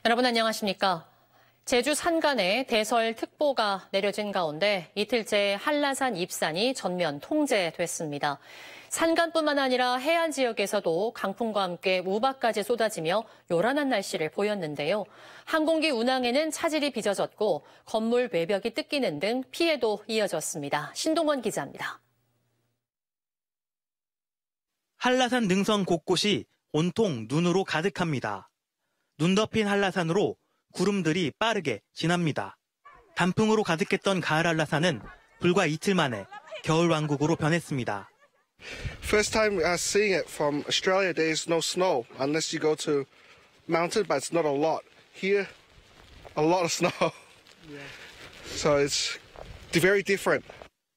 여러분 안녕하십니까? 제주 산간에 대설특보가 내려진 가운데 이틀째 한라산 입산이 전면 통제됐습니다. 산간뿐만 아니라 해안 지역에서도 강풍과 함께 우박까지 쏟아지며 요란한 날씨를 보였는데요. 항공기 운항에는 차질이 빚어졌고 건물 외벽이 뜯기는 등 피해도 이어졌습니다. 신동원 기자입니다. 한라산 능선 곳곳이 온통 눈으로 가득합니다. 눈 덮인 한라산으로 구름들이 빠르게 지납니다. 단풍으로 가득했던 가을 한라산은 불과 이틀 만에 겨울 왕국으로 변했습니다. First time seeing it from Australia, there is no snow unless you go to mountain, but it's not a lot. Here, a lot of snow. So it's very different.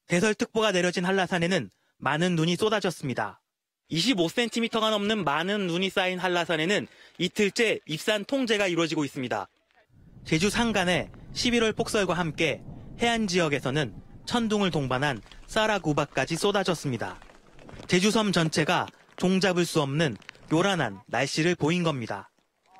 대설특보가 내려진 한라산에는 많은 눈이 쏟아졌습니다. 25cm가 넘는 많은 눈이 쌓인 한라산에는 이틀째 입산 통제가 이루어지고 있습니다. 제주 산간에 11월 폭설과 함께 해안 지역에서는 천둥을 동반한 쌀악 우박까지 쏟아졌습니다. 제주섬 전체가 종잡을 수 없는 요란한 날씨를 보인 겁니다.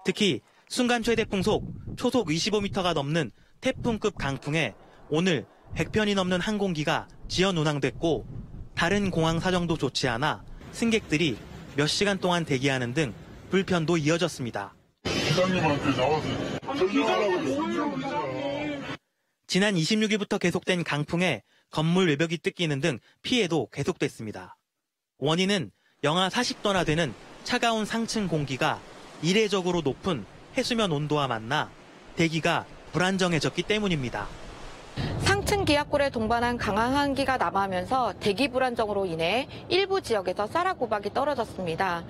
특히 순간 최대 풍속 초속 25m가 넘는 태풍급 강풍에 오늘 100편이 넘는 항공기가 지연 운항됐고 다른 공항 사정도 좋지 않아 승객들이 몇 시간 동안 대기하는 등 불편도 이어졌습니다. 기장님한테 나와서 지난 26일부터 계속된 강풍에 건물 외벽이 뜯기는 등 피해도 계속됐습니다. 원인은 영하 40도나 되는 차가운 상층 공기가 이례적으로 높은 해수면 온도와 만나 대기가 불안정해졌기 때문입니다. 상층 기압골에 동반한 강한 한기가 남하면서 대기 불안정으로 인해 일부 지역에서 쌀악 우박이 떨어졌습니다.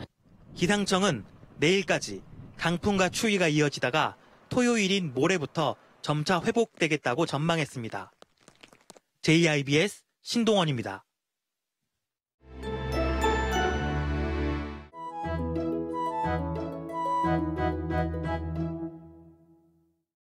기상청은 내일까지 강풍과 추위가 이어지다가 토요일인 모레부터 점차 회복되겠다고 전망했습니다. JIBS 신동원입니다.